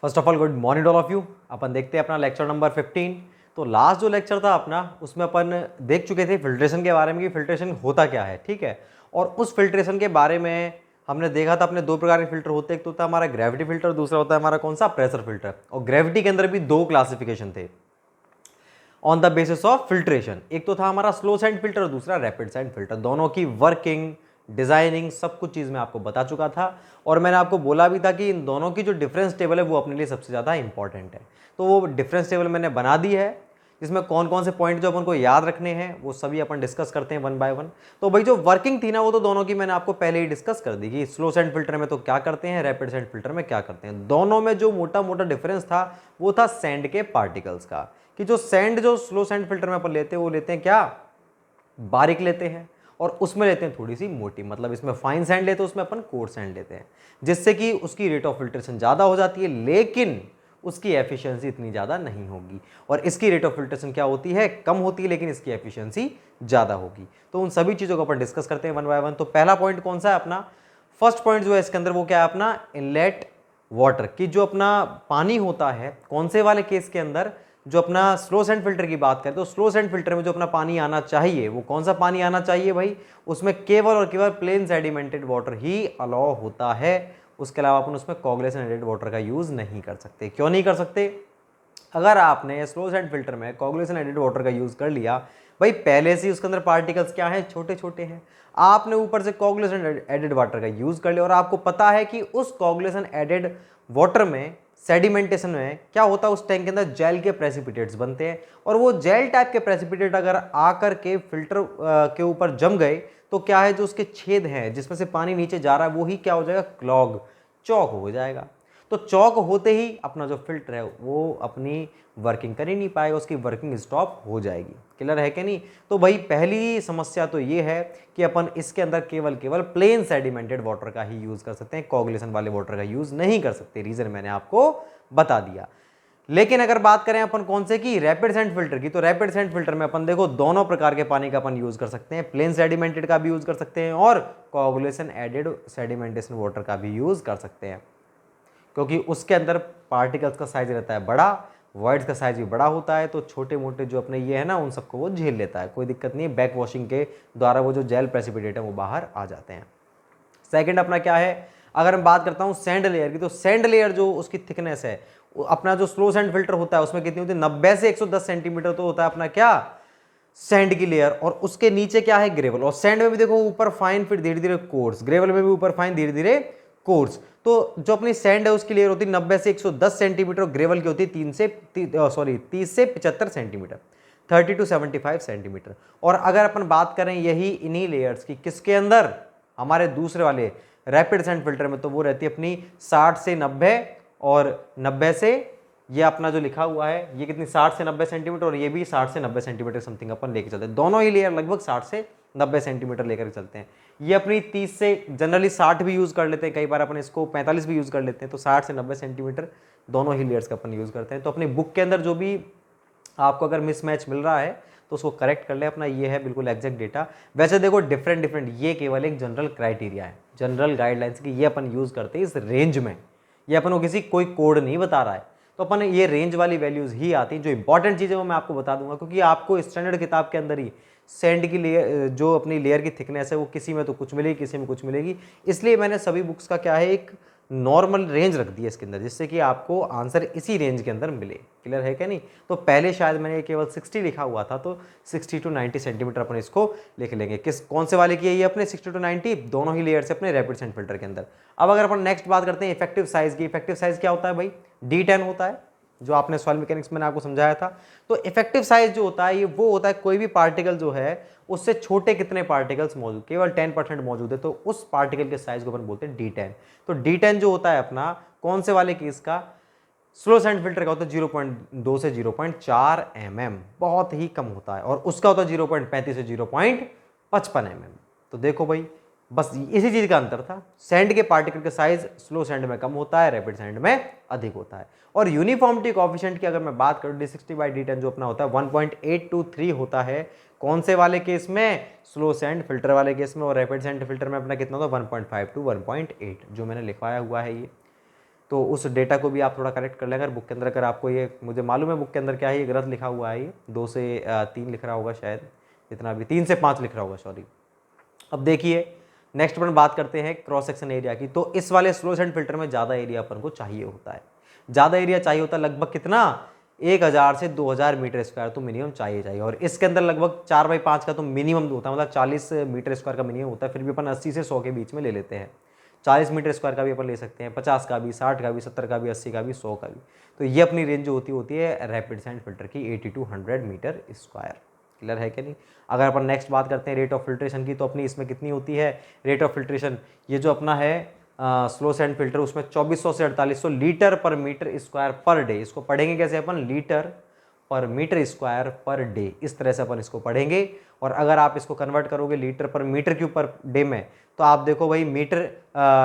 First of all good morning all of you. अपन देखते हैं अपना लेक्चर नंबर 15। तो लास्ट जो लेक्चर था अपना उसमें अपन देख चुके थे फिल्ट्रेशन के बारे में कि फिल्ट्रेशन होता क्या है, ठीक है। और उस फिल्ट्रेशन के बारे में हमने देखा था अपने दो प्रकार के फिल्टर होते हैं, एक तो होता है हमारा ग्रेविटी फिल्टर, दूसरा होता है हमारा कौन सा, प्रेशर फिल्टर। और ग्रेविटी के अंदर भी दो क्लासिफिकेशन थे on the basis of filtration. एक तो था हमारा स्लो सैंड फिल्टर, दूसरा रैपिड सैंड फिल्टर। दोनों की वर्किंग, डिजाइनिंग, सब कुछ चीज़ मैं आपको बता चुका था और मैंने आपको बोला भी था कि इन दोनों की जो डिफरेंस टेबल है वो अपने लिए सबसे ज़्यादा इंपॉर्टेंट है। तो वो डिफरेंस टेबल मैंने बना दी है, जिसमें कौन कौन से पॉइंट जो अपन को याद रखने हैं वो सभी अपन डिस्कस करते हैं वन बाय वन। तो भाई जो वर्किंग थी ना वो तो दोनों की मैंने आपको पहले ही डिस्कस कर दी कि स्लो सैंड फिल्टर में तो क्या करते हैं, रैपिड सैंड फिल्टर में क्या करते हैं। दोनों में जो मोटा मोटा डिफरेंस था वो था सैंड के पार्टिकल्स का, कि जो सैंड जो स्लो सैंड फिल्टर में अपन लेते हैं वो लेते हैं क्या, बारीक लेते हैं, और उसमें लेते हैं थोड़ी सी मोटी। मतलब इसमें फाइन सैंड लेते हैं, उसमें अपन कोर्स सैंड लेते हैं, जिससे कि उसकी रेट ऑफ फिल्ट्रेशन ज़्यादा हो जाती है लेकिन उसकी एफिशिएंसी इतनी ज़्यादा नहीं होगी। और इसकी रेट ऑफ फिल्ट्रेशन क्या होती है, कम होती है, लेकिन इसकी एफिशिएंसी ज़्यादा होगी। तो उन सभी चीज़ों को अपन डिस्कस करते हैं वन बाय वन। तो पहला पॉइंट कौन सा है अपना, फर्स्ट पॉइंट जो है इसके अंदर वो क्या है अपना, इनलेट वाटर की जो अपना पानी होता है, कौन से वाले केस के अंदर, जो अपना स्लो सैंड फिल्टर की बात करें तो स्लो सैंड फिल्टर में जो अपना पानी आना चाहिए वो कौन सा पानी आना चाहिए भाई, उसमें केवल और केवल प्लेन सेडिमेंटेड वाटर ही अलाउ होता है। उसके अलावा अपन उसमें कोगुलेशन एडेड वाटर का यूज नहीं कर सकते। क्यों नहीं कर सकते, अगर आपने स्लो सैंड फिल्टर में कोगुलेशन एडेड वाटर का यूज कर लिया, भाई पहले से उसके अंदर पार्टिकल्स क्या हैं, छोटे छोटे हैं, आपने ऊपर से कोगुलेशन एडेड वाटर का यूज कर लिया और आपको पता है कि उस कोगुलेशन एडेड वाटर में सेडिमेंटेशन में क्या होता है, उस टैंक के अंदर जेल के प्रेसिपिटेट्स बनते हैं और वो जेल टाइप के प्रेसिपिटेट अगर आकर के फिल्टर के ऊपर जम गए तो क्या है, जो उसके छेद हैं जिसमें से पानी नीचे जा रहा है वो ही क्या हो जाएगा, क्लॉग, चौक हो जाएगा। तो चौक होते ही अपना जो फिल्टर है वो अपनी वर्किंग कर ही नहीं पाएगा, उसकी वर्किंग स्टॉप हो जाएगी। क्लियर है कि नहीं। तो भाई पहली समस्या तो ये है कि अपन इसके अंदर केवल केवल प्लेन सेडिमेंटेड वाटर का ही यूज कर सकते हैं, कोगुलेशन वाले वाटर का यूज नहीं कर सकते। रीजन मैंने आपको बता दिया। लेकिन अगर बात करें अपन कौन से की, रैपिड सैंड फिल्टर की, तो रैपिड सैंड फिल्टर में अपन देखो दोनों प्रकार के पानी का अपन यूज कर सकते हैं, प्लेन सेडिमेंटेड का भी यूज कर सकते हैं और कोगुलेशन एडेड सेडिमेंटेशन वाटर का भी यूज कर सकते हैं, क्योंकि उसके अंदर पार्टिकल्स का साइज रहता है बड़ा, वॉइड्स का साइज भी बड़ा होता है, तो छोटे मोटे जो अपने ये है ना उन सबको वो झेल लेता है, कोई दिक्कत नहीं है। बैक वॉशिंग के द्वारा वो जो जेल प्रेसिपिटेट है वो बाहर आ जाते हैं। सेकंड अपना क्या है, अगर मैं बात करता हूँ सैंड लेयर की, तो सैंड लेयर जो उसकी थिकनेस है, अपना जो स्लो सैंड फिल्टर होता है उसमें कितनी होती है, 90 से 110 सेंटीमीटर तो होता है अपना क्या, सैंड की लेयर। और उसके नीचे क्या है, ग्रेवल। और सैंड में भी देखो ऊपर फाइन फिर धीरे धीरे कोर्स, ग्रेवल में भी ऊपर फाइन धीरे धीरे कोर्स। तो जो अपनी सैंड है उसकी लेयर होती है 90 से 110 सेंटीमीटर, ग्रेवल की होती है 30 से 75 सेंटीमीटर, 30 to 75 सेंटीमीटर। और अगर अपन बात करें यही इन्हीं लेयर्स की किसके अंदर, हमारे दूसरे वाले रैपिड सैंड फिल्टर में, तो वो रहती है अपनी 60 से 90 और 90 से, ये अपना जो लिखा हुआ है ये कितनी 60 से 90 सेंटीमीटर और ये भी 60 से 90 सेंटीमीटर समथिंग अपन लेके चलते हैं। दोनों ही लेयर लगभग 60 से 90 सेंटीमीटर लेकर चलते हैं। ये अपनी 30 से जनरली 60 भी यूज कर लेते हैं, कई बार अपन इसको 45 भी यूज कर लेते हैं। तो 60 से 90 सेंटीमीटर दोनों ही लेयर्स का अपन यूज करते हैं। तो अपनी बुक के अंदर जो भी आपको अगर मिसमैच मिल रहा है तो उसको करेक्ट कर ले, अपना ये है बिल्कुल एग्जैक्ट डेटा। वैसे देखो डिफरेंट डिफरेंट, ये केवल एक जनरल क्राइटेरिया है, जनरल गाइडलाइंस की, ये अपन यूज करते हैं इस रेंज में, ये अपन को किसी कोई कोड नहीं बता रहा है। तो अपन ये रेंज वाली वैल्यूज ही आती हैं। जो इंपॉर्टेंट चीज़ें वो मैं आपको बता दूंगा, क्योंकि आपको स्टैंडर्ड किताब के अंदर ही सैंड की लेयर, जो अपनी लेयर की थिकनेस है वो किसी में तो कुछ मिलेगी, किसी में कुछ मिलेगी। इसलिए मैंने सभी बुक्स का क्या है, एक नॉर्मल रेंज रख दिया इसके अंदर, जिससे कि आपको आंसर इसी रेंज के अंदर मिले। क्लियर है क्या नहीं। तो पहले शायद मैंने केवल 60 लिखा हुआ था, तो 60 to 90 सेंटीमीटर अपन इसको लिख लेंगे। किस कौन से वाले की है ये अपने 60 to 90, दोनों ही लेयर से अपने रैपिड सैंड फिल्टर के अंदर। अब अगर अपन नेक्स्ट बात करते हैं इफेक्टिव साइज की, इफेक्टिव साइज क्या होता है भाई, D10 होता है, जो आपने सॉइल मैकेनिक्स में आपको समझाया था। तो इफेक्टिव साइज जो होता है ये वो होता है कोई भी पार्टिकल जो है उससे छोटे कितने पार्टिकल्स मौजूद, केवल 10% मौजूद है, तो उस पार्टिकल के साइज को अपन बोलते हैं D10। तो D10 जो होता है अपना कौन से वाले केस का, स्लो सैंड फिल्टर का होता है 0.2 से 0.4 mm, बहुत ही कम होता है। और उसका होता है 0.35 से 0.55 mm। तो देखो भाई बस इसी चीज का अंतर था, सैंड के पार्टिकल का साइज स्लो सैंड में कम होता है, रैपिड सैंड में अधिक होता है। और यूनिफॉर्मिटी कोएफिशिएंट की अगर मैं बात करूं, D60/D10 जो अपना होता है 1.823 होता है, कौन से वाले केस में, स्लो सैंड फिल्टर वाले केस में। और रैपिड सैंड फिल्टर में अपना कितना होता है 1.5 to 1.8, जो मैंने लिखवाया हुआ है ये। तो उस डेटा को भी आप थोड़ा करेक्ट कर लें। अगर बुक के अंदर, अगर आपको ये, मुझे मालूम है बुक के अंदर क्या है, ये गलत लिखा हुआ है, ये 2 से 3 लिख रहा होगा शायद, जितना भी 3 से 5 लिख रहा होगा, सॉरी। अब देखिए नेक्स्ट अपन बात करते हैं क्रॉस सेक्शन एरिया की। तो इस वाले स्लो सैंड फिल्टर में ज़्यादा एरिया अपन को चाहिए होता है, ज़्यादा एरिया चाहिए होता है, लगभग कितना 1000 से 2000 मीटर स्क्वायर तो मिनिमम चाहिए। और इसके अंदर लगभग 4x5 का तो मिनिमम होता है, मतलब 40 मीटर स्क्वायर का मिनिमम होता है। फिर भी अपन 80 से 100 के बीच में ले लेते हैं। 40 मीटर स्क्वायर का भी अपन ले सकते हैं, 50 का भी, 60 का भी, 70 का भी, 80 का भी, 100 का भी। तो ये अपनी रेंज जो होती है रैपिड सैंड फिल्टर की 80 to 100 मीटर स्क्वायर। क्लियर है कि नहीं। अगर अपन नेक्स्ट बात करते हैं रेट ऑफ फिल्ट्रेशन की, तो अपनी इसमें कितनी होती है रेट ऑफ फिल्ट्रेशन, ये जो अपना है स्लो सैंड फिल्टर, उसमें 2400 से 4800 लीटर पर मीटर स्क्वायर पर डे। इसको पढ़ेंगे कैसे अपन, लीटर पर मीटर स्क्वायर पर डे, इस तरह से अपन इसको पढ़ेंगे। और अगर आप इसको कन्वर्ट करोगे लीटर पर मीटर क्यूब पर डे में, तो आप देखो भाई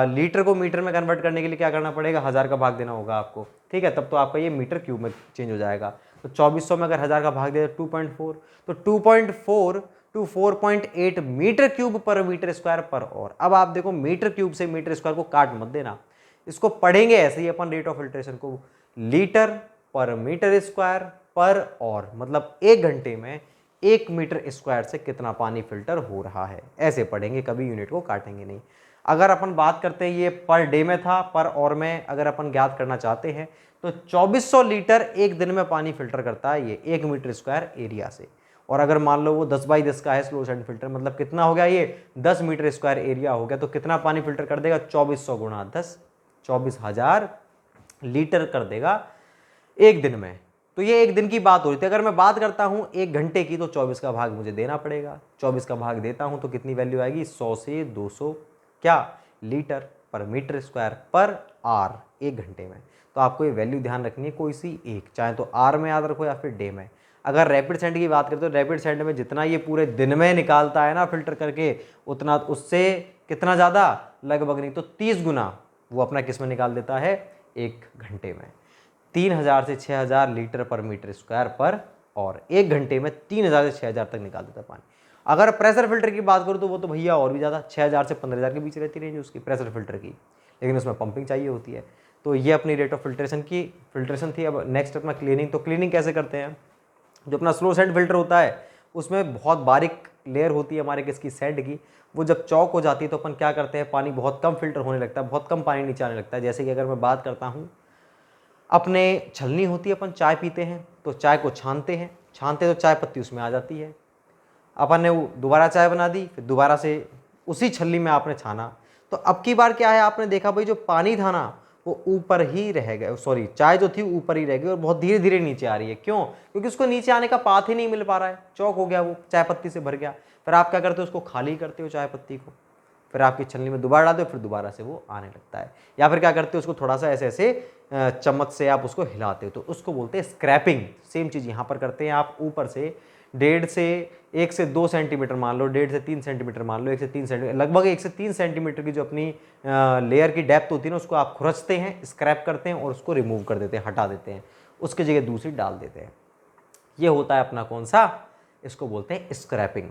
लीटर को मीटर में कन्वर्ट करने के लिए क्या करना पड़ेगा, 1000 का भाग देना होगा आपको, ठीक है। तब तो आपका ये मीटर क्यूब में चेंज हो जाएगा। तो 2400 में अगर 1000 का भाग दे 2.4, तो 2.4 टू 4.8 मीटर क्यूब पर मीटर स्क्वायर पर और। अब आप देखो मीटर क्यूब से मीटर स्क्वायर को काट मत देना, इसको पढ़ेंगे ऐसे ही अपन रेट ऑफ फिल्ट्रेशन को, लीटर पर मीटर स्क्वायर पर और, मतलब 1 घंटे में 1 मीटर स्क्वायर से कितना पानी फिल्टर हो रहा है, ऐसे पढ़ेंगे, कभी यूनिट को काटेंगे नहीं। अगर अपन बात करते हैं, ये पर डे में था, पर और में अगर अपन ज्ञात करना चाहते हैं, तो 2400 लीटर एक दिन में पानी फिल्टर करता है ये 1 मीटर स्क्वायर एरिया से। और अगर मान लो वो 10x10 का है स्लो सैंड फिल्टर, मतलब कितना हो गया ये 10 मीटर स्क्वायर एरिया हो गया, तो कितना पानी फिल्टर कर देगा, 2400 गुणा 10, 24,000 लीटर कर देगा एक दिन में। तो ये एक दिन की बात हो रही थी। अगर मैं बात करता हूं 1 घंटे की, तो 24 का भाग मुझे देना पड़ेगा। 24 का भाग देता हूं तो कितनी वैल्यू आएगी, 100 से 200 क्या लीटर पर मीटर स्क्वायर पर आर 1 घंटे में। तो आपको ये वैल्यू ध्यान रखनी है, कोई सी एक, चाहे तो आर में याद रखो या फिर डे में। अगर रैपिड सैंड की बात करें तो रैपिड सैंड में जितना ये पूरे दिन में निकालता है ना फिल्टर करके, उतना उससे कितना ज़्यादा, लगभग नहीं तो 30 गुना वो अपना किस में निकाल देता है, 1 घंटे में। 3000 से 6000 लीटर पर मीटर स्क्वायर पर और 1 घंटे में 3000 से 6000 तक निकाल देता है पानी। अगर प्रेशर फिल्टर की बात करूँ तो वो तो भैया और भी ज़्यादा, 6000 से 15000 के बीच रहती रेंज उसकी प्रेशर फिल्टर की, लेकिन उसमें पंपिंग चाहिए होती है। तो ये अपनी रेट ऑफ फिल्ट्रेशन थी। अब नेक्स्ट अपना क्लीनिंग। तो क्लीनिंग कैसे करते हैं, जो अपना स्लो सैंड फिल्टर होता है उसमें बहुत बारीक लेयर होती है हमारे किसकी, सैंड की। वो जब चौक हो जाती है तो अपन क्या करते हैं, पानी बहुत कम फिल्टर होने लगता है, बहुत कम पानी नीचे आने लगता है। जैसे कि अगर मैं बात करता हूँ, अपने छलनी होती है, अपन चाय पीते हैं तो चाय को छानते हैं, छानते तो चाय पत्ती उसमें आ जाती है। अपन ने वो दोबारा चाय बना दी, फिर दोबारा से उसी छलनी में आपने छाना, तो अब की बार क्या है, आपने देखा भाई जो पानी था ना वो ऊपर ही रह गया, सॉरी चाय जो थी ऊपर ही रह गई और बहुत धीरे धीरे नीचे आ रही है। क्यों, क्योंकि उसको नीचे आने का पाथ ही नहीं मिल पा रहा है, चौक हो गया, वो चाय पत्ती से भर गया। फिर आप क्या करते हो, उसको खाली करते हो चाय पत्ती को, फिर आपकी छलनी में दोबारा डालते हो, फिर दोबारा से वो आने लगता है। या फिर क्या करते हो, उसको थोड़ा सा ऐसे ऐसे चम्मच से आप उसको हिलाते हो, तो उसको बोलते हैं स्क्रैपिंग। सेम चीज़ यहाँ पर करते हैं, आप ऊपर से 1 से 2 सेंटीमीटर मान लो, 1.5 से 3 सेंटीमीटर मान लो, 1 से 3 सेंटीमीटर, लगभग 1 से 3 सेंटीमीटर की जो अपनी लेयर की डेप्थ होती है ना, उसको आप खुरचते हैं, स्क्रैप करते हैं और उसको रिमूव कर देते हैं, हटा देते हैं, उसकी जगह दूसरी डाल देते हैं। ये होता है अपना कौन सा, इसको बोलते हैं स्क्रैपिंग।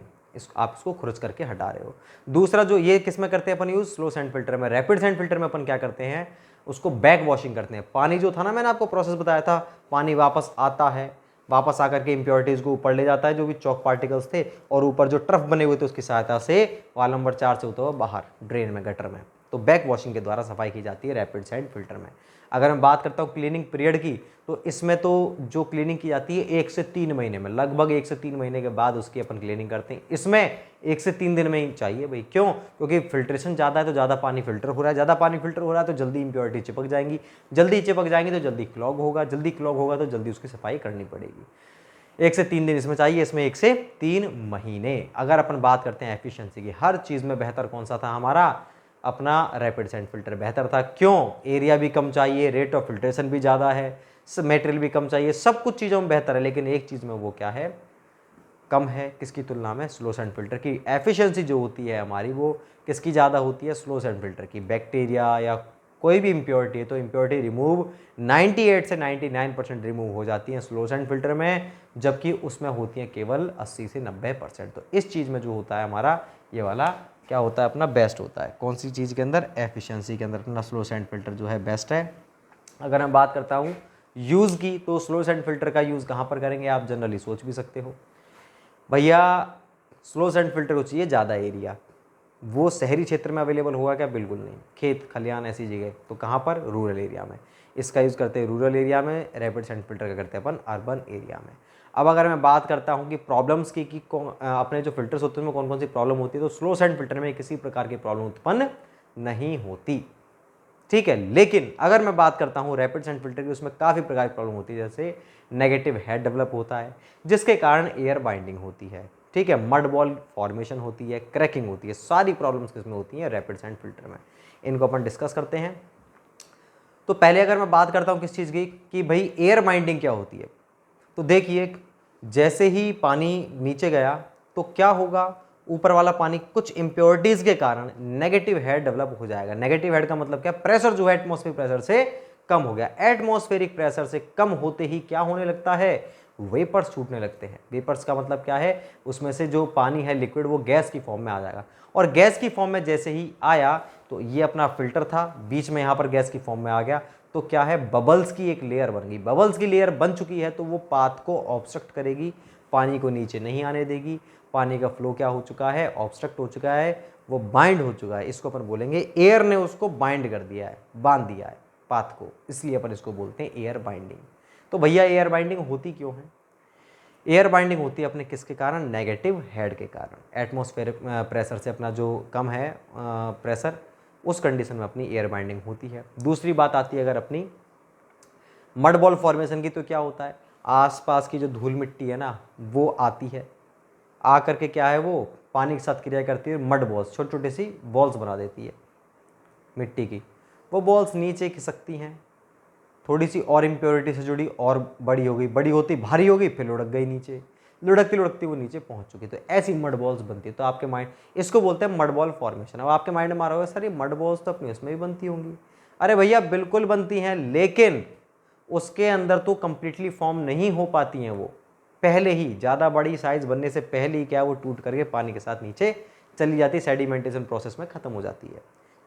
आप इसको खुरच करके हटा रहे हो। दूसरा जो ये किस में करते हैं अपन यूज़, स्लो सैंड फिल्टर में। रैपिड सैंड फिल्टर में अपन क्या करते हैं, उसको बैक वॉशिंग करते हैं। पानी जो था ना, मैंने आपको प्रोसेस बताया था, पानी वापस आता है, वापस आकर के इम्प्योरिटीज़ को ऊपर ले जाता है, जो भी चौक पार्टिकल्स थे, और ऊपर जो ट्रफ बने हुए थे उसकी सहायता से वाल नंबर 4 से होता हुआ बाहर ड्रेन में, गटर में। तो बैक वॉशिंग के द्वारा सफाई की जाती है रैपिड सैंड फिल्टर में। अगर मैं बात करता हूँ क्लीनिंग पीरियड की, तो इसमें तो जो क्लीनिंग की जाती है 1 से 3 महीने में, लगभग 1 से 3 महीने के बाद उसकी अपन क्लीनिंग करते हैं। इसमें 1 से 3 दिन में ही चाहिए भाई। क्यों, क्योंकि फिल्ट्रेशन ज़्यादा है तो ज़्यादा पानी फिल्टर हो रहा है, ज़्यादा पानी फिल्टर हो रहा है तो जल्दी इंप्योरिटी चिपक जाएंगी, जल्दी चिपक जाएंगी तो जल्दी क्लॉग होगा, जल्दी क्लॉग होगा तो जल्दी उसकी सफाई करनी पड़ेगी। 1 से 3 दिन इसमें चाहिए, इसमें 1 से 3 महीने। अगर अपन बात करते हैं एफिशिएंसी की, हर चीज़ में बेहतर कौन सा था हमारा, अपना रैपिड सैंड फिल्टर बेहतर था। क्यों, एरिया भी कम चाहिए, रेट ऑफ फिल्ट्रेशन भी ज़्यादा है, मटेरियल भी कम चाहिए, सब कुछ चीज़ों में बेहतर है। लेकिन एक चीज़ में वो क्या है, कम है, किसकी तुलना में, स्लो सैंड फिल्टर की। एफिशिएंसी जो होती है हमारी वो किसकी ज़्यादा होती है, स्लो सैंड फिल्टर की। बैक्टीरिया या कोई भी इम्प्योरिटी है तो इम्प्योरिटी रिमूव 98 से 99% रिमूव हो जाती हैं स्लो सैंड फिल्टर में, जबकि उसमें होती हैं केवल 80 से 90%। तो इस चीज़ में जो होता है हमारा ये वाला क्या होता है, अपना बेस्ट होता है। कौन सी चीज़ के अंदर, एफिशिएंसी के अंदर अपना स्लो सैंड फिल्टर जो है बेस्ट है। अगर मैं बात करता हूँ यूज़ की, तो स्लो सैंड फिल्टर का यूज़ कहाँ पर करेंगे आप जनरली सोच भी सकते हो। भैया स्लो सैंड फिल्टर को चाहिए ज़्यादा एरिया, वो शहरी क्षेत्र में अवेलेबल होगा क्या? बिल्कुल नहीं। खेत खलिहान ऐसी जगह, तो कहाँ पर? रूरल एरिया में। इसका यूज़ करते हैं रूरल एरिया में, रैपिड सैंड फिल्टर का करते हैं अपन अर्बन एरिया में। अब अगर मैं बात करता हूँ कि प्रॉब्लम्स की कि अपने जो फिल्टर्स होते हैं उनमें कौन कौन सी प्रॉब्लम होती है, तो स्लो सैंड फिल्टर में किसी प्रकार की प्रॉब्लम उत्पन्न नहीं होती, ठीक है। लेकिन अगर मैं बात करता हूँ रैपिड सैंड फिल्टर की, उसमें काफ़ी प्रकार की प्रॉब्लम होती है, जैसे नेगेटिव हेड डेवलप होता है जिसके कारण एयर बाइंडिंग होती है, ठीक है, मड बॉल फॉर्मेशन होती है, क्रैकिंग होती है, सारी प्रॉब्लम्स किसमें होती हैं? रैपिड सैंड फिल्टर में। इनको अपन डिस्कस करते हैं। तो पहले अगर मैं बात करता हूँ किस चीज़ की, कि भाई एयर बाइंडिंग क्या होती है, तो देखिए जैसे ही पानी नीचे गया तो क्या होगा, ऊपर वाला पानी कुछ इंप्योरिटीज के कारण नेगेटिव हेड डेवलप हो जाएगा। नेगेटिव हेड का मतलब क्या? प्रेशर जो है एटमॉस्फेरिक प्रेशर से कम हो गया। एटमॉस्फेरिक प्रेशर से कम होते ही क्या होने लगता है? वेपर्स छूटने लगते हैं। वेपर्स का मतलब क्या है? उसमें से जो पानी है लिक्विड वो गैस की फॉर्म में आ जाएगा, और गैस की फॉर्म में जैसे ही आया तो ये अपना फिल्टर था, बीच में यहाँ पर गैस की फॉर्म में आ गया, तो क्या है? बबल्स की एक लेयर बन गई। बबल्स की लेयर बन चुकी है तो वो पाथ को ऑब्स्ट्रक्ट करेगी, पानी को नीचे नहीं आने देगी। पानी का फ्लो क्या हो चुका है? ऑब्स्ट्रक्ट हो चुका है, वो बाइंड हो चुका है। इसको अपन बोलेंगे एयर ने उसको बाइंड कर दिया है, बांध दिया है पाथ को, इसलिए अपन इसको बोलते हैं एयर बाइंडिंग। तो भैया एयर बाइंडिंग होती क्यों है? एयर बाइंडिंग होती है अपने किसके कारण? नेगेटिव हेड के कारण। एटमॉस्फेरिक प्रेशर से अपना जो कम है प्रेशर, उस कंडीशन में अपनी एयर बाइंडिंग होती है। दूसरी बात आती है अगर अपनी मड बॉल फॉर्मेशन की, तो क्या होता है? आसपास की जो धूल मिट्टी है ना, वो आती है, आ करके क्या है, वो पानी के साथ क्रिया करती है, मड बॉल्स छोटी छोटी सी बॉल्स बना देती है मिट्टी की। वो बॉल्स नीचे खिसकती हैं, थोड़ी सी और इम्प्योरिटी से जुड़ी, और बड़ी हो गई, बड़ी होती भारी हो गई, फिर लुढ़क गई नीचे, लुढ़कती लुढ़कती वो नीचे पहुंच चुकी। तो ऐसी मड बॉल्स बनती है। तो आपके माइंड, इसको बोलते हैं मड बॉल फॉर्मेशन। अब आपके माइंड में आ रहा होगा सर ये मड बॉल्स तो अपने इसमें भी बनती होंगी। अरे भैया बिल्कुल बनती हैं, लेकिन उसके अंदर तो कंप्लीटली फॉर्म नहीं हो पाती हैं। वो पहले ही ज़्यादा बड़ी साइज बनने से पहले ही क्या, वो टूट करके पानी के साथ नीचे चली जाती है, सेडिमेंटेशन प्रोसेस में ख़त्म हो जाती है।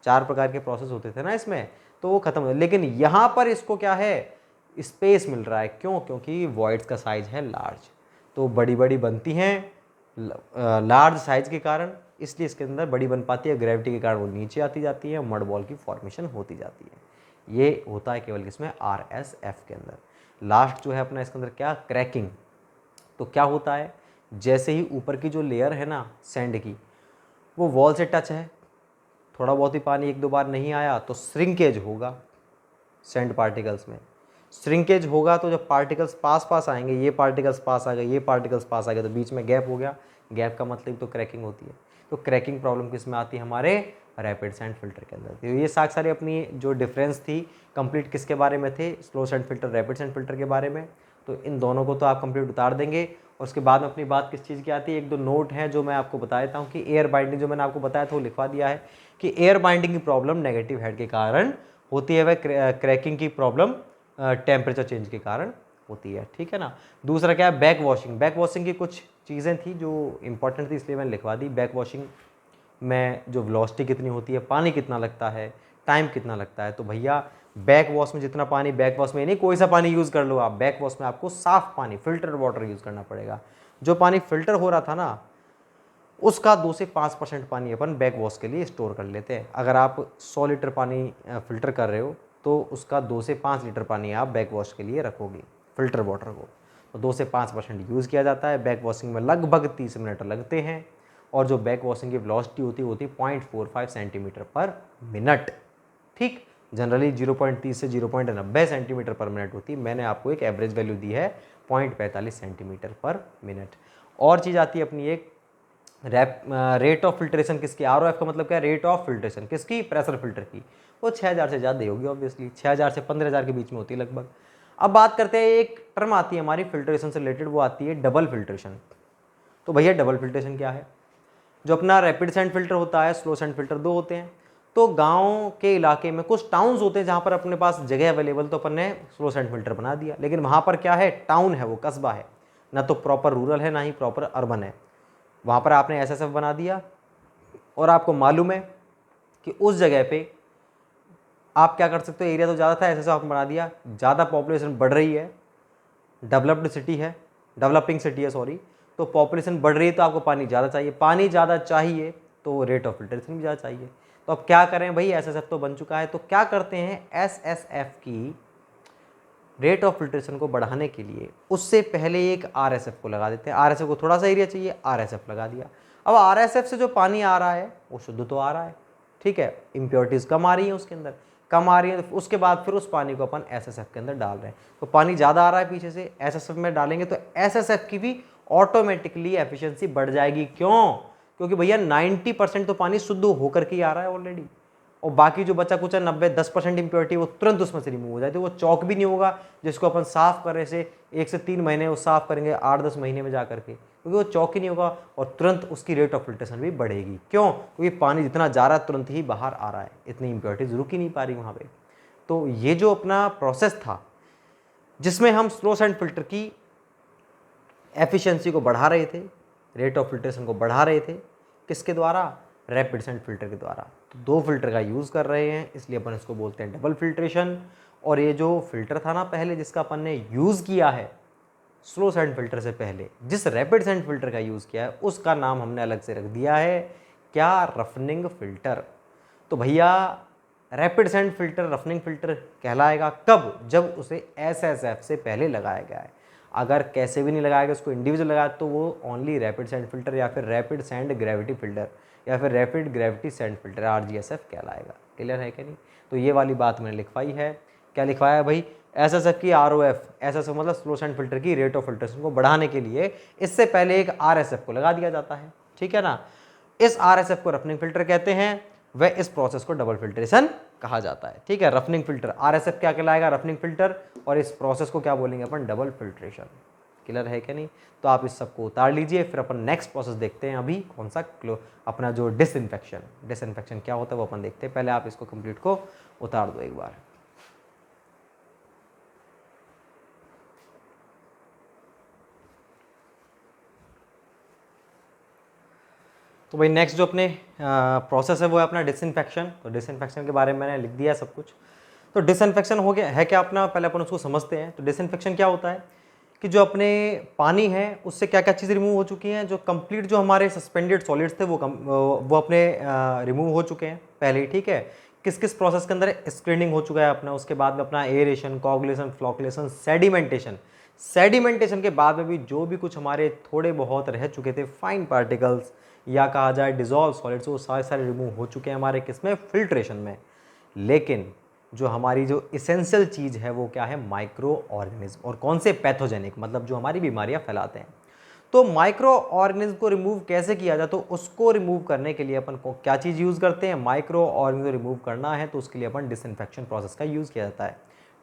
4 प्रकार के प्रोसेस होते थे ना इसमें, तो वो खत्म हो। लेकिन यहाँ पर इसको क्या है? स्पेस मिल रहा है। क्यों? क्योंकि वॉइड्स का साइज है लार्ज, तो बड़ी बड़ी बनती हैं लार्ज साइज के कारण, इसलिए इसके अंदर बड़ी बन पाती है। ग्रेविटी के कारण वो नीचे आती जाती है, मड बॉल की फॉर्मेशन होती जाती है। ये होता है केवल किसमें? RSF के अंदर। लास्ट जो है अपना इसके अंदर क्या? क्रैकिंग। तो क्या होता है, जैसे ही ऊपर की जो लेयर है ना सैंड की, वो वॉल से टच है, थोड़ा बहुत ही पानी 1-2 बार नहीं आया तो श्रिंकेज होगा सैंड पार्टिकल्स में। श्रिंकेज होगा तो जब पार्टिकल्स पास पास आएंगे, ये पार्टिकल्स पास आ गए, ये पार्टिकल्स पास आ गए, तो बीच में गैप हो गया। गैप का मतलब तो क्रैकिंग होती है। तो क्रैकिंग प्रॉब्लम किस में आती है? हमारे रैपिड सैंड फिल्टर के अंदर। तो ये सारी अपनी जो डिफरेंस थी कंप्लीट किसके बारे में थे? Slow sand filter, rapid sand filter के बारे में। तो इन दोनों को तो आप कंप्लीट उतार देंगे, और उसके बाद में अपनी बात किस चीज़ की आती है? 1-2 नोट हैं जो मैं आपको बता देता हूँ कि एयर बाइंडिंग, जो मैंने आपको बताया था वो लिखवा दिया है कि एयर बाइंडिंग की प्रॉब्लम नेगेटिव हेड के कारण होती है, वह क्रैकिंग की प्रॉब्लम टेम्परेचर चेंज के कारण होती है, ठीक है ना। दूसरा क्या है? Back washing. बैक वॉशिंग की कुछ चीज़ें थी जो इंपॉर्टेंट थी, इसलिए मैंने लिखवा दी। बैक वॉशिंग में जो वेलोसिटी कितनी होती है, पानी कितना लगता है, टाइम कितना लगता है। तो भैया बैक वॉश में जितना पानी, बैक वॉश में नहीं कोई सा पानी यूज़ कर लो आप, बैक वॉश में आपको साफ पानी, फिल्टर वाटर यूज़ करना पड़ेगा। जो पानी फिल्टर हो रहा था ना, उसका 2 से 5% पानी अपन बैक वॉश के लिए स्टोर कर लेते हैं। अगर आप 100 लीटर पानी फिल्टर कर रहे हो तो उसका 2 से 5 लीटर पानी आप बैक वॉश के लिए रखोगे, फिल्टर वाटर को। तो 2 से 5% यूज़ किया जाता है। बैक वॉशिंग में लगभग 30 मिनट लगते हैं, और जो बैक वॉशिंग की वेलोसिटी होती है 0.45 सेंटीमीटर पर मिनट, ठीक। जनरली 0.30 से 0.90 सेंटीमीटर पर मिनट होती है। मैंने आपको एक एवरेज वैल्यू दी है 0.45 सेंटीमीटर पर मिनट। और चीज़ आती है अपनी एक रेट ऑफ फिल्ट्रेशन किसकी? ROF का मतलब क्या है? रेट ऑफ फिल्ट्रेशन किसकी? प्रेशर फिल्टर की। वो 6000 से ज़्यादा होगी ऑब्वियसली, 6000 से 15000 के बीच में होती है लगभग। अब बात करते हैं, एक टर्म आती है हमारी फिल्ट्रेशन से रिलेटेड, वो आती है डबल फिल्ट्रेशन। तो भैया डबल फिल्ट्रेशन क्या है? जो अपना रैपिड सैंड फिल्टर होता है, स्लो सैंड फिल्टर, 2 होते हैं। तो गांव के इलाके में कुछ टाउन्स होते हैं जहां पर अपने पास जगह अवेलेबल, तो अपन ने स्लो सैंड फिल्टर बना दिया। लेकिन वहां पर क्या है? टाउन है, वो कस्बा है, ना तो प्रॉपर रूरल है, ना ही प्रॉपर अर्बन है। वहाँ पर आपने SSF बना दिया, और आपको मालूम है कि उस जगह पे आप क्या कर सकते हो, एरिया तो ज़्यादा था, ऐसे आपने बना दिया, ज़्यादा पॉपुलेशन बढ़ रही है, डेवलप्ड सिटी है, डेवलपिंग सिटी है सॉरी, तो पॉपुलेशन बढ़ रही है तो आपको पानी ज़्यादा चाहिए, पानी ज़्यादा चाहिए तो रेट ऑफ फिल्ट्रेशन भी ज़्यादा चाहिए। तो अब क्या करें भाई, एसएसएफ तो बन चुका है, तो क्या करते हैं, एसएसएफ की रेट ऑफ फिल्ट्रेशन को बढ़ाने के लिए उससे पहले एक आरएसएफ को लगा देते हैं। आरएसएफ को थोड़ा सा एरिया चाहिए, आरएसएफ लगा दिया। अब आरएसएफ से जो पानी आ रहा है वो शुद्ध तो आ रहा है, ठीक है, इम्प्योरिटीज़ कम आ रही हैं उसके अंदर, कम आ रही है, तो उसके बाद फिर उस पानी को अपन एसएसएफ के अंदर डाल रहे हैं, तो पानी ज़्यादा आ रहा है पीछे से, एसएसएफ में डालेंगे तो एसएसएफ की भी ऑटोमेटिकली एफिशिएंसी बढ़ जाएगी। क्यों? क्योंकि भैया 90% तो पानी शुद्ध होकर के ही आ रहा है ऑलरेडी, और बाकी जो बचा कुछ 90-10% इम्प्योरिटी वो तुरंत उसमें से रिमूव हो जाए, तो वो चौक भी नहीं होगा जिसको अपन साफ करने से 1 से 3 महीने वो साफ करेंगे, 8-10 महीने में जा करके, क्योंकि वो चौक ही नहीं होगा, और तुरंत उसकी रेट ऑफ फिल्ट्रेशन भी बढ़ेगी। क्यों? क्योंकि पानी जितना जा रहा है तुरंत ही बाहर आ रहा है, इतनी इम्प्योरिटीज रुक ही नहीं पा रही वहाँ पर। तो ये जो अपना प्रोसेस था जिसमें हम स्लो सैंड फिल्टर की एफिशिएंसी को बढ़ा रहे थे, रेट ऑफ फिल्ट्रेशन को बढ़ा रहे थे, किसके द्वारा? रैपिड सैंड फिल्टर के द्वारा। तो 2 फिल्टर का यूज़ कर रहे हैं, इसलिए अपन इसको बोलते हैं डबल फिल्ट्रेशन। और ये जो फिल्टर था ना पहले जिसका अपन ने यूज़ किया है स्लो सैंड फिल्टर से पहले, जिस रैपिड सैंड फिल्टर का यूज़ किया है उसका नाम हमने अलग से रख दिया है क्या? रफनिंग फिल्टर। तो भैया रैपिड सैंड फिल्टर रफनिंग फिल्टर कहलाएगा कब? जब उसे एसएसएफ से पहले लगाया गया है। अगर कैसे भी नहीं लगाया गया, उसको इंडिविजुअल लगाया, तो वो ओनली रैपिड सैंड फिल्टर या फिर रैपिड सैंड ग्रेविटी फिल्टर या फिर रैपिड ग्रेविटी सैंड फिल्टर आरजीएसएफ कहलाएगा। क्लियर है कि नहीं? तो ये वाली बात मैंने लिखवाई है। क्या लिखवाया है भाई? एसएसएफ की आरओएफ, एसएसएफ मतलब स्लो सैंड फिल्टर की रेट ऑफ फिल्ट्रेशन को बढ़ाने के लिए इससे पहले एक आरएसएफ को लगा दिया जाता है, ठीक है ना। इस आरएसएफ को रफनिंग फिल्टर कहते हैं, वह इस प्रोसेस को डबल फिल्ट्रेशन कहा जाता है, ठीक है। रफनिंग फिल्टर, आरएसएफ क्या कहलाएगा? रफनिंग फिल्टर, और इस प्रोसेस को क्या बोलेंगे अपन? Double filtration. क्लियर है कि नहीं? तो आप इस सबको उतार लीजिए, फिर अपन नेक्स्ट प्रोसेस देखते हैं अभी कौन सा, अपना जो डिसइंफेक्शन क्या होता है वो अपन देखते हैं। पहले आप इसको कंप्लीट को उतार दो एक बार। तो भाई नेक्स्ट जो अपने प्रोसेस है वो है अपना डिसइंफेक्शन। तो डिसइंफेक्शन के बारे में मैंने लिख दिया सब कुछ। तो डिसइंफेक्शन हो गया है क्या अपना, पहले अपन उसको समझते हैं। तो डिसइंफेक्शन क्या होता है कि जो अपने पानी है उससे क्या क्या चीज़ें रिमूव हो चुकी हैं, जो कंप्लीट जो हमारे सस्पेंडेड सॉलिड्स थे वो अपने रिमूव हो चुके हैं पहले ही, ठीक है। किस किस प्रोसेस के अंदर स्क्रीनिंग हो चुका है अपना, उसके बाद में अपना aeration, coagulation, flocculation, sedimentation. Sedimentation के बाद में भी जो भी कुछ हमारे थोड़े बहुत रह चुके थे फाइन पार्टिकल्स या कहा जाए डिजॉल्व सॉलिड्स, वो सारे सारे रिमूव हो चुके हैं हमारे किसमें? फिल्ट्रेशन में। लेकिन जो हमारी जो इसेंशियल चीज़ है वो क्या है? Micro organism. और कौन से? पैथोजेनिक, मतलब जो हमारी बीमारियां फैलाते हैं। तो माइक्रो ऑर्गेनिज्म को रिमूव कैसे किया जाए? तो उसको रिमूव करने के लिए अपन को क्या चीज़ यूज़ करते हैं? माइक्रो ऑर्गेनिज्म रिमूव करना है तो उसके लिए अपन डिसइंफेक्शन प्रोसेस का यूज़ किया जाता है।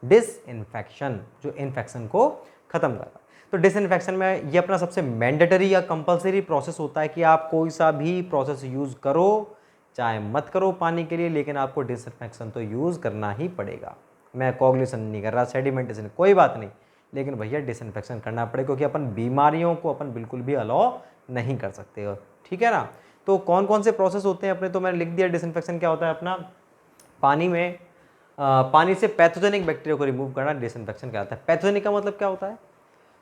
डिसइंफेक्शन जो इन्फेक्शन को ख़त्म करता है। तो डिसइंफेक्शन में ये अपना सबसे मैंडेटरी या कंपलसरी प्रोसेस होता है कि आप कोई सा भी प्रोसेस यूज़ करो चाहे मत करो पानी के लिए, लेकिन आपको डिसइंफेक्शन तो यूज़ करना ही पड़ेगा। मैं कोगुलेशन नहीं कर रहा, सेडिमेंटेशन कोई बात नहीं, लेकिन भैया डिसइंफेक्शन करना पड़ेगा, क्योंकि अपन बीमारियों को अपन बिल्कुल भी अलाउ नहीं कर सकते हो, ठीक है ना। तो कौन कौन से प्रोसेस होते हैं अपने, तो मैंने लिख दिया। डिसइंफेक्शन क्या होता है अपना? पानी में पानी से पैथोजेनिक बैक्टीरिया को रिमूव करना डिसइंफेक्शन कहलाता है। पैथोजेनिक का मतलब क्या होता है?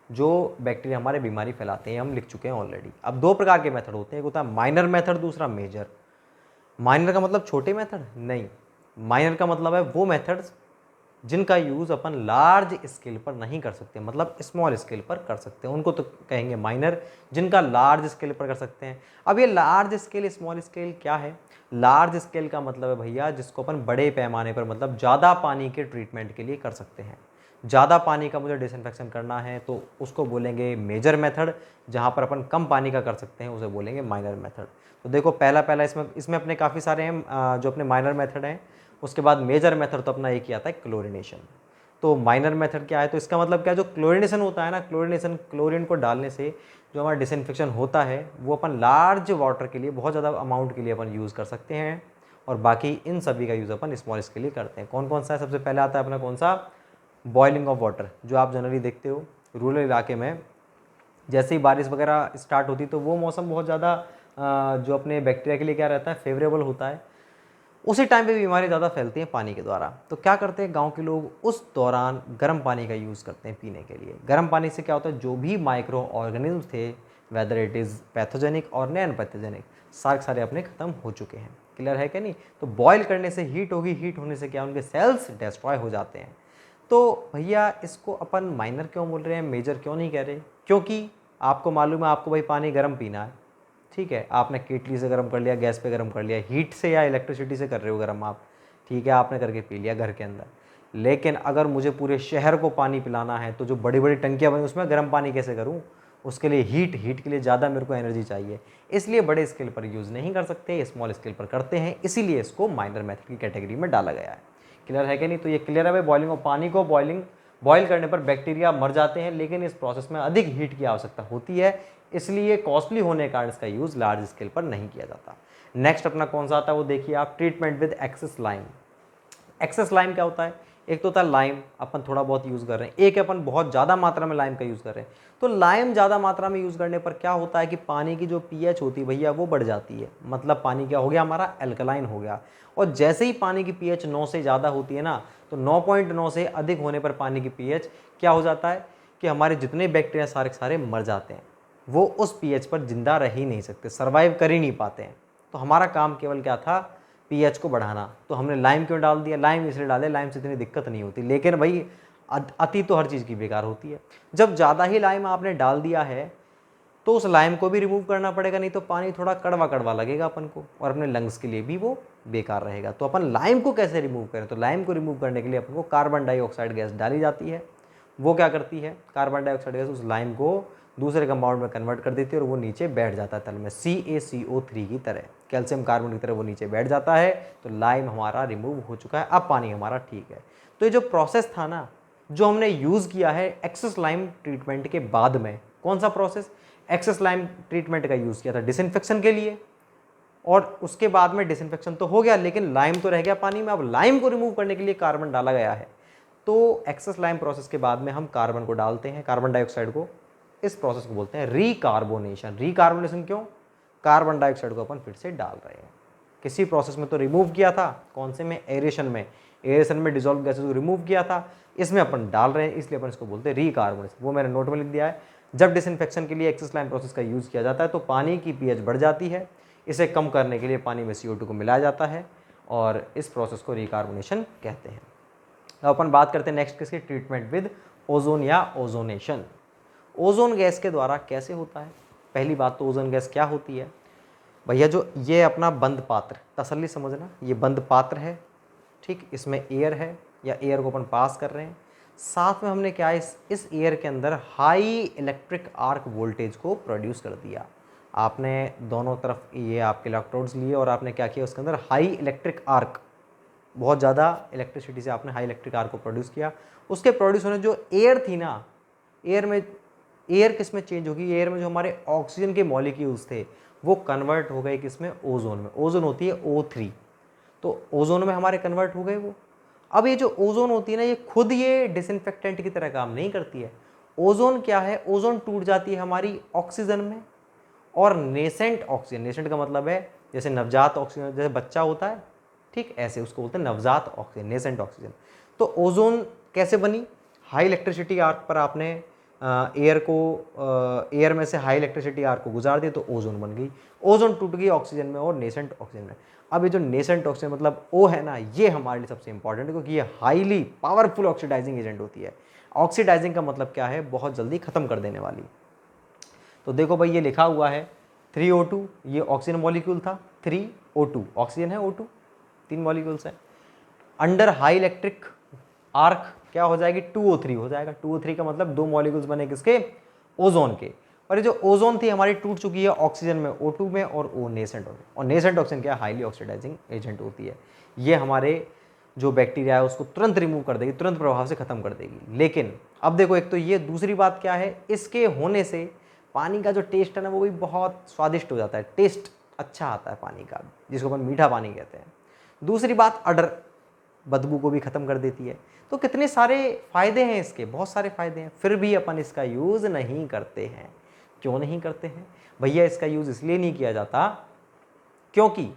जो बैक्टीरिया हमारे बीमारी फैलाते हैं, हम लिख चुके हैं ऑलरेडी। अब 2 प्रकार के मेथड होते हैं, एक होता है माइनर मेथड, दूसरा मेजर। माइनर का मतलब छोटे मेथड नहीं, माइनर का मतलब है वो मेथड्स जिनका यूज़ अपन लार्ज स्केल पर नहीं कर सकते, मतलब स्मॉल स्केल पर कर सकते हैं, उनको तो कहेंगे माइनर। जिनका लार्ज स्केल पर कर सकते हैं। अब ये लार्ज स्केल स्मॉल स्केल क्या है? लार्ज स्केल का मतलब है भैया जिसको अपन बड़े पैमाने पर, मतलब ज़्यादा पानी के ट्रीटमेंट के लिए कर सकते हैं। ज़्यादा पानी का मुझे डिसइंफेक्शन करना है तो उसको बोलेंगे मेजर मेथड। जहाँ पर अपन कम पानी का कर सकते हैं उसे बोलेंगे माइनर मेथड। तो देखो पहला इसमें अपने काफ़ी सारे हैं जो अपने माइनर मेथड हैं। उसके बाद मेजर मेथड तो अपना एक ही आता है, क्लोरिनेशन। तो माइनर मेथड क्या है? तो इसका मतलब क्या है? जो क्लोरिनेशन होता है ना, क्लोरीन को डालने से जो हमारा डिसइंफेक्शन होता है वो अपन लार्ज वाटर के लिए, बहुत ज़्यादा अमाउंट के लिए अपन यूज़ कर सकते हैं, और बाकी इन सभी का यूज़ अपन स्मॉल स्केल के लिए करते हैं। कौन कौन सा है? सबसे पहले आता है अपना कौन सा? बॉइलिंग ऑफ वाटर, जो आप जनरली देखते हो रूरल इलाके में। जैसे ही बारिश वगैरह स्टार्ट होती तो वो मौसम बहुत ज़्यादा जो अपने बैक्टीरिया के लिए क्या रहता है? फेवरेबल होता है। उसी टाइम पे बीमारी ज़्यादा फैलती हैं पानी के द्वारा। तो क्या करते हैं गांव के लोग, उस दौरान गर्म पानी का यूज़ करते हैं पीने के लिए। गर्म पानी से क्या होता है, जो भी माइक्रो ऑर्गेनिज्म थे, वेदर इट इज़ पैथोजेनिक और नॉन पैथोजेनिक, सारे सारे अपने ख़त्म हो चुके हैं। क्लियर है क्या नहीं? तो बॉयल करने से हीट होगी, हीट होने से क्या, उनके सेल्स डिस्ट्रॉय हो जाते हैं। तो भैया इसको अपन माइनर क्यों बोल रहे हैं, मेजर क्यों नहीं कह रहे? क्योंकि आपको मालूम है, आपको भाई पानी गर्म पीना है, ठीक है, आपने केटली से गर्म कर लिया, गैस पे गर्म कर लिया, हीट से या इलेक्ट्रिसिटी से कर रहे हो गर्म आप, ठीक है, आपने करके पी लिया घर के अंदर। लेकिन अगर मुझे पूरे शहर को पानी पिलाना है तो जो बड़ी बड़ी टंकियाँ बनी उसमें गर्म पानी कैसे करूँ? उसके लिए हीट के लिए ज़्यादा मेरे को एनर्जी चाहिए, इसलिए बड़े स्केल पर यूज़ नहीं कर सकते, स्मॉल स्केल पर करते हैं, इसीलिए इसको माइनर मेथड की कैटेगरी में डाला गया है। क्लियर है कि नहीं? तो ये क्लियर है भाई, बॉइलिंग और पानी को बॉयल करने पर बैक्टीरिया मर जाते हैं, लेकिन इस प्रोसेस में अधिक हीट की आवश्यकता होती है, इसलिए कॉस्टली होने के कारण इसका यूज़ लार्ज स्केल पर नहीं किया जाता। नेक्स्ट अपना कौन सा आता है वो देखिए आप, treatment with excess lime. Excess lime क्या होता है? एक तो होता है लाइम अपन थोड़ा बहुत यूज़ कर रहे हैं, एक अपन बहुत ज़्यादा मात्रा में लाइम का यूज़ कर रहे हैं। तो लाइम ज़्यादा मात्रा में यूज़ करने पर क्या होता है कि पानी की जो पीएच होती है भैया वो बढ़ जाती है, मतलब पानी क्या हो गया हमारा, एल्कलाइन हो गया। और जैसे ही पानी की पीएच 9 से ज़्यादा होती है ना, तो 9.9 से अधिक होने पर पानी की पीएच क्या हो जाता है कि हमारे जितने बैक्टीरिया सारे सारे मर जाते हैं, वो उस पीएच पर जिंदा रह ही नहीं सकते, सर्वाइव कर ही नहीं पाते हैं। तो हमारा काम केवल क्या था, पीएच को बढ़ाना। तो हमने लाइम क्यों डाल दिया? लाइम इसलिए डाले, लाइम से इतनी दिक्कत नहीं होती, लेकिन भाई अति तो हर चीज़ की बेकार होती है। जब ज़्यादा ही लाइम आपने डाल दिया है तो उस लाइम को भी रिमूव करना पड़ेगा, नहीं तो पानी थोड़ा कड़वा कड़वा लगेगा अपन को, और अपने लंग्स के लिए भी वो बेकार रहेगा। तो अपन लाइम को कैसे रिमूव करें? तो लाइम को रिमूव करने के लिए अपन को कार्बन डाइऑक्साइड गैस डाली जाती है। वो क्या करती है, कार्बन डाइऑक्साइड गैस उस लाइम को दूसरे कंपाउंड में कन्वर्ट कर देती है और वो नीचे बैठ जाता है तल में, CaCO3 की तरह, कैल्शियम कार्बन की तरह वो नीचे बैठ जाता है। तो लाइम हमारा रिमूव हो चुका है, अब पानी हमारा ठीक है। तो ये जो प्रोसेस था ना, जो हमने यूज़ किया है एक्सेस लाइम ट्रीटमेंट के बाद में, कौन सा प्रोसेस? एक्सेस लाइम ट्रीटमेंट का यूज़ किया था डिसइंफेक्शन के लिए, और उसके बाद में डिसइंफेक्शन तो हो गया, लेकिन लाइम तो रह गया पानी में। अब लाइम को रिमूव करने के लिए कार्बन डाला गया है। तो एक्सेस लाइम प्रोसेस के बाद में हम कार्बन को डालते हैं, कार्बन डाइऑक्साइड को। इस प्रोसेस को बोलते हैं रीकार्बोनेशन। रीकार्बोनेशन क्यों? कार्बन डाइऑक्साइड को अपन फिर से डाल रहे हैं। किसी प्रोसेस में तो रिमूव किया था, कौन से में? एरेशन में। एरेशन में डिजॉल्व गैसेस को रिमूव किया था, इसमें अपन डाल रहे हैं, इसलिए अपन इसको बोलते हैं रीकार्बोनेशन। वो मैंने नोट में लिख दिया है। जब डिसइंफेक्शन के लिए एक्सेस लाइम प्रोसेस का यूज़ किया जाता है तो पानी की पीएच बढ़ जाती है, इसे कम करने के लिए पानी में CO2 को मिलाया जाता है, और इस प्रोसेस को रीकार्बोनेशन कहते हैं। अब अपन बात करते हैं नेक्स्ट किसकी, ट्रीटमेंट विद ओजोन या ओजोनेशन। ओजोन गैस के द्वारा कैसे होता है? पहली बात तो ओजोन गैस क्या होती है भैया, जो ये अपना बंद पात्र, तसल्ली समझना, ये बंद पात्र है, ठीक, इसमें एयर है या एयर को अपन पास कर रहे हैं, साथ में हमने क्या इस एयर के अंदर हाई इलेक्ट्रिक आर्क वोल्टेज को प्रोड्यूस कर दिया। आपने दोनों तरफ ये आपके इलेक्ट्रोड्स लिए और आपने क्या किया, उसके अंदर हाई इलेक्ट्रिक आर्क, बहुत ज़्यादा इलेक्ट्रिसिटी से आपने हाई इलेक्ट्रिक आर्क को प्रोड्यूस किया। उसके प्रोड्यूस होने जो एयर थी ना, एयर किस में चेंज होगी? एयर में जो हमारे ऑक्सीजन के मॉलिक्यूल्स थे वो कन्वर्ट हो गए किस में? ओजोन में। ओजोन होती है O3, तो ओजोन में हमारे कन्वर्ट हो गए वो। अब ये जो ओजोन होती है ना, ये खुद ये डिसइंफेक्टेंट की तरह काम नहीं करती है। ओजोन क्या है? ओजोन टूट जाती है हमारी ऑक्सीजन में, और नेसेंट ऑक्सीजन, नेसेंट का मतलब है जैसे नवजात ऑक्सीजन, जैसे बच्चा होता है, ठीक, ऐसे उसको बोलते हैं नवजात ऑक्सीजन, नेसेंट ऑक्सीजन। तो ओजोन कैसे बनी? हाई इलेक्ट्रिसिटी आर्क पर आपने एयर में से हाई इलेक्ट्रिसिटी आर्क को गुजार दिया तो ओजोन बन गई। ओजोन टूट गई ऑक्सीजन में और नेसेंट ऑक्सीजन में। अब ये जो नेसेंट ऑक्सीजन मतलब O है ना, ये हमारे लिए सबसे इंपॉर्टेंट है, क्योंकि ये हाईली पावरफुल ऑक्सीडाइजिंग एजेंट होती है। ऑक्सीडाइजिंग का मतलब क्या है? बहुत जल्दी खत्म कर देने वाली। तो देखो भाई, ये लिखा हुआ है 3O2, ये ऑक्सीजन मॉलिक्यूल था, 3O2 ऑक्सीजन है, O2 तीन मॉलिक्यूल्स हैं। अंडर हाई इलेक्ट्रिक आर्क क्या हो जाएगी? 2O3 हो जाएगा। 2O3 का मतलब दो मॉलिक्यूल्स बने किसके? ओजोन के। और ये जो ओजोन थी हमारी टूट चुकी है ऑक्सीजन में, O2 में, और O नेसेंट ऑक्सीजन। और नेसेंट ऑक्सीजन क्या? हाईली ऑक्सीडाइजिंग एजेंट होती है। ये हमारे जो बैक्टीरिया है उसको तुरंत रिमूव कर देगी, तुरंत प्रभाव से खत्म कर देगी। लेकिन अब देखो, एक तो ये, दूसरी बात क्या है, इसके होने से पानी का जो टेस्ट है ना वो भी बहुत स्वादिष्ट हो जाता है, टेस्ट अच्छा आता है पानी का, जिसको अपन मीठा पानी कहते हैं। दूसरी बात, अडर, बदबू को भी ख़त्म कर देती है। तो कितने सारे फ़ायदे हैं इसके, बहुत सारे फ़ायदे हैं, फिर भी अपन इसका यूज़ नहीं करते हैं। क्यों नहीं करते हैं भैया? इसका यूज़ इसलिए नहीं किया जाता क्योंकि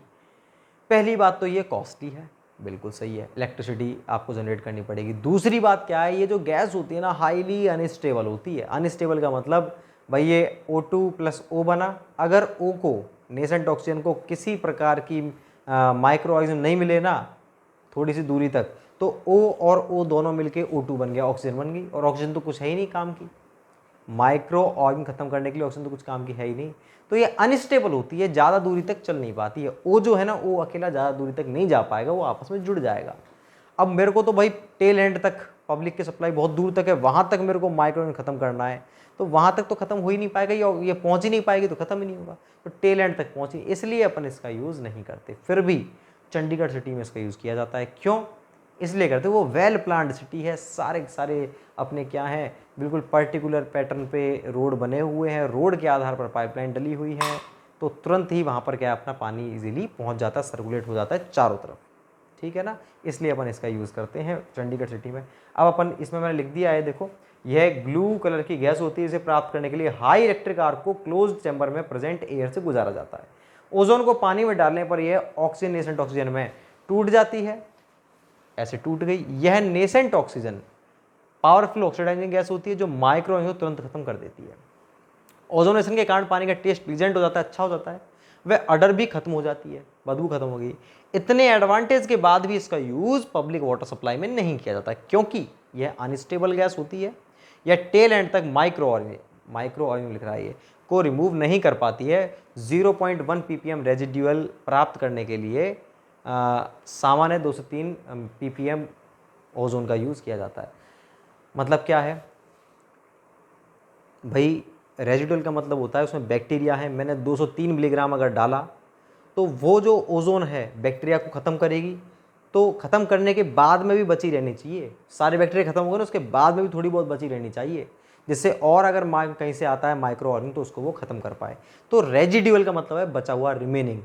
पहली बात तो ये कॉस्टली है, बिल्कुल सही है, इलेक्ट्रिसिटी आपको जनरेट करनी पड़ेगी। दूसरी बात क्या है, ये जो गैस होती है ना हाईली अनस्टेबल होती है। अनस्टेबल का मतलब भाई ये O2+O बना, अगर O को नेसेंट ऑक्सीजन को किसी प्रकार की माइक्रो ऑर्गेनिज्म नहीं मिले ना थोड़ी सी दूरी तक, तो O और O दोनों मिलके O2 बन गया, ऑक्सीजन बन गई, और ऑक्सीजन तो कुछ है ही नहीं काम की, माइक्रो ऑर्गन खत्म करने के लिए ऑक्सीजन तो कुछ काम की है ही नहीं। तो ये अनस्टेबल होती है, ज़्यादा दूरी तक चल नहीं पाती है। ओ जो है ना वो अकेला ज़्यादा दूरी तक नहीं जा पाएगा, वो आपस में जुड़ जाएगा। अब मेरे को तो भाई टेल एंड तक पब्लिक की सप्लाई बहुत दूर तक है, वहाँ तक मेरे को माइक्रो ऑर्गन खत्म करना है, तो वहाँ तक तो खत्म हो ही नहीं पाएगा, ये पहुँच ही नहीं पाएगी तो खत्म ही नहीं होगा। तो टेल एंड तक पहुँची, इसलिए अपन इसका यूज़ नहीं करते। फिर भी चंडीगढ़ सिटी में इसका यूज़ किया जाता है। क्यों इसलिए करते, वो वेल प्लान्ड सिटी है, सारे सारे अपने क्या हैं बिल्कुल पर्टिकुलर पैटर्न पे रोड बने हुए हैं, रोड के आधार पर पाइपलाइन डली हुई है, तो तुरंत ही वहाँ पर क्या अपना पानी इजीली पहुँच जाता है, सर्कुलेट हो जाता है चारों तरफ, ठीक है ना। इसलिए अपन इसका यूज़ करते हैं चंडीगढ़ सिटी में। अब अपन इसमें मैंने लिख दिया है, देखो यह ब्लू कलर की गैस होती है, इसे प्राप्त करने के लिए हाई इलेक्ट्रिक आर्क को क्लोज चैम्बर में प्रेजेंट एयर से गुजारा जाता है। ओजोन को पानी में डालने पर यह ऑक्सीजन नेसेंट ऑक्सीजन में टूट जाती है, ऐसे टूट गई। यह nascent oxygen powerful oxidising gas होती है जो माइक्रो ऑर्गेनिज्म को तुरंत खत्म कर देती है। ओजोनेशन के कारण पानी का टेस्ट प्लीजेंट हो जाता है, अच्छा हो जाता है, वह अडर भी खत्म हो जाती है, बदबू खत्म हो गई। इतने एडवांटेज के बाद भी इसका यूज पब्लिक वाटर सप्लाई में नहीं किया जाता, क्योंकि यह अनस्टेबल गैस होती है, यह टेल एंड तक माइक्रो ऑर्गेनिज्म लिख रहा है ये को रिमूव नहीं कर पाती है। 0.1 ppm रेजिड्यूअल प्राप्त करने के लिए सामान्य 2 से 3 ppm ओजोन का यूज़ किया जाता है। मतलब क्या है भाई, रेजिडुअल का मतलब होता है उसमें बैक्टीरिया है, मैंने 203 मिलीग्राम अगर डाला तो वो जो ओजोन है बैक्टीरिया को ख़त्म करेगी, तो ख़त्म करने के बाद में भी बची रहनी चाहिए, सारे बैक्टीरिया ख़त्म हो गए ना उसके बाद में भी थोड़ी बहुत बची रहनी चाहिए, जिससे और अगर कहीं से आता है माइक्रो ऑर्गेनिज्म तो उसको वो ख़त्म कर पाए। तो रेजिड्यूअल का मतलब है बचा हुआ, रिमेनिंग।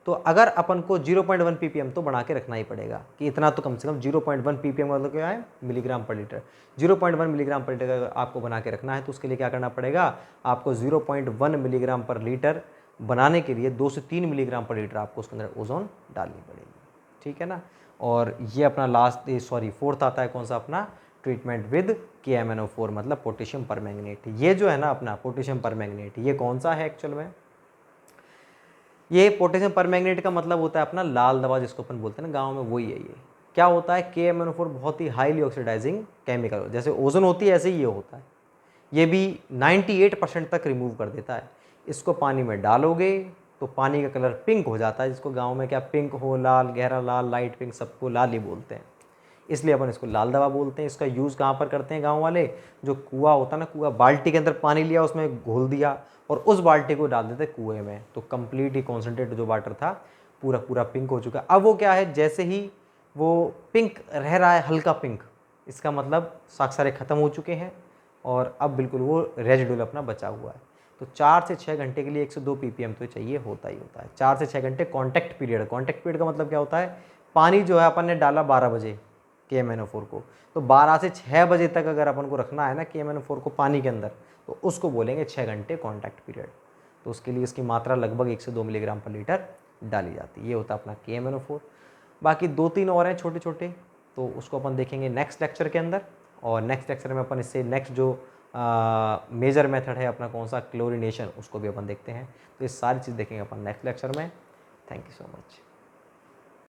तो अगर अपन को 0.1 ppm तो बना के रखना ही पड़ेगा कि इतना तो कम से कम 0.1 ppm मतलब क्या है, मिलीग्राम पर लीटर। 0.1 मिलीग्राम पर लीटर अगर आपको बना के रखना है तो उसके लिए क्या करना पड़ेगा, आपको 0.1 मिलीग्राम पर लीटर बनाने के लिए 2 से 3 मिलीग्राम पर लीटर आपको उसके अंदर ओजोन डालनी पड़ेगी, ठीक है ना। और ये अपना फोर्थ आता है कौन सा अपना, ट्रीटमेंट विद KMnO4 मतलब पोटेशियम परमैंगनेट। ये जो है ना अपना पोटेशियम परमैंगनेट, ये कौन सा है एक्चुअल में, ये पोटेशियम परमैंगनेट का मतलब होता है अपना लाल दवा जिसको अपन बोलते हैं ना गाँव में, वही है ये। क्या होता है, KMnO4 बहुत ही हाईली ऑक्सीडाइजिंग केमिकल, जैसे ओजोन होती है ऐसे ही ये होता है, ये भी 98% तक रिमूव कर देता है। इसको पानी में डालोगे तो पानी का कलर पिंक हो जाता है, जिसको गांव में क्या पिंक हो, लाल, गहरा लाल, लाइट पिंक, सबको लाल ही बोलते हैं, इसलिए अपन इसको लाल दवा बोलते हैं। इसका यूज़ कहाँ पर करते हैं गांव वाले, जो कुआं होता है ना, कुआं, बाल्टी के अंदर पानी लिया उसमें घोल दिया और उस बाल्टी को डाल देते कुएं में, तो कंप्लीट ही कॉन्सेंट्रेट जो वाटर था पूरा पूरा पिंक हो चुका। अब वो क्या है, जैसे ही वो पिंक रह रहा है, हल्का पिंक, इसका मतलब सारे खत्म हो चुके हैं और अब बिल्कुल वो रेजिडुअल अपना बचा हुआ है। तो 4 से 6 घंटे के लिए 102 ppm तो चाहिए होता ही होता है। 4 से 6 घंटे कॉन्टैक्ट पीरियड, कॉन्टैक्ट पीरियड का मतलब क्या होता है, पानी जो है अपन ने डाला 12 बजे KMnO4 को, तो 12 से 6 बजे तक अगर अपन को रखना है ना KMnO4 को पानी के अंदर, तो उसको बोलेंगे 6 घंटे कॉन्टैक्ट पीरियड। तो उसके लिए इसकी मात्रा लगभग 1 से 2 मिलीग्राम पर लीटर डाली जाती है। ये होता है अपना KMnO4। बाकी 2-3 और हैं छोटे छोटे, तो उसको अपन देखेंगे नेक्स्ट लेक्चर के अंदर। और नेक्स्ट लेक्चर में अपन इससे नेक्स्ट जो मेजर मेथड है अपना कौन सा, क्लोरिनेशन, उसको भी अपन देखते हैं। तो ये सारी चीज़ देखेंगे अपन नेक्स्ट लेक्चर में। Thank you so much.